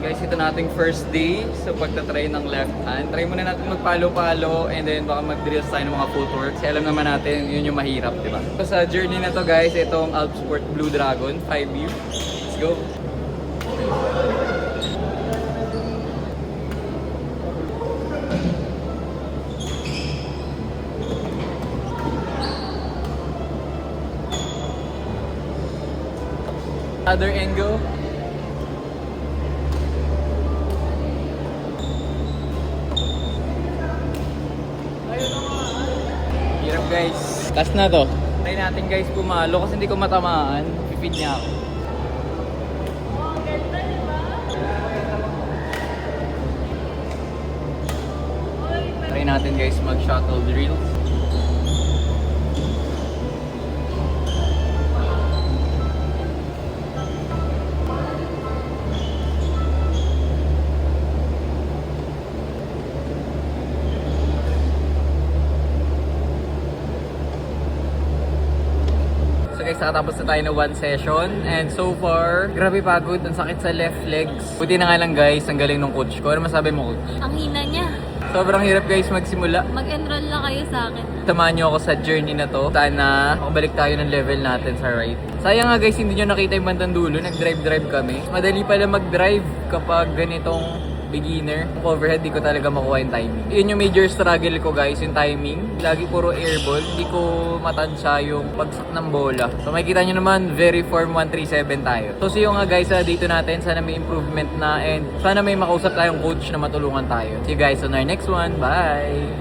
Guys, ito nating first day sa pagtatry ng left hand. Try muna natin magpalo-palo and then baka mag-drills tayo ng mga footwork. Kasi alam naman natin, yun yung mahirap, di ba? So sa journey na to guys, itong Alpsport Blue Dragon 5U. Let's go! Other angle. Hirap guys. Last na to. Try natin guys pumalo kasi hindi ko matamaan. Pipid niya ako. Try natin guys mag shuttle drills. Guys, nakatapos na tayo ng one session and so far, grabe pagod, ang sakit sa left legs. Buti na nga lang guys, ang galing ng coach ko. Ano masabi mo, coach? Ang hina niya. Sobrang hirap guys magsimula. Mag-enroll na kayo sa akin. Samahan niyo ako sa journey na to. Sana makabalik tayo ng level natin sa ride. Sayang nga guys, hindi niyo nakita yung bandang dulo. Nag-drive kami. Madali pala mag-drive kapag ganitong beginner. Yung overhead, di ko talaga makuha yung timing. Yun yung major struggle ko guys, yung timing. Lagi puro airball. Hindi ko matansya yung pagsak ng bola. So makikita nyo naman, very form 137 tayo. So see you nga guys sa dito natin. Sana may improvement na and sana may makausap tayong coach na matulungan tayo. See you guys on our next one. Bye!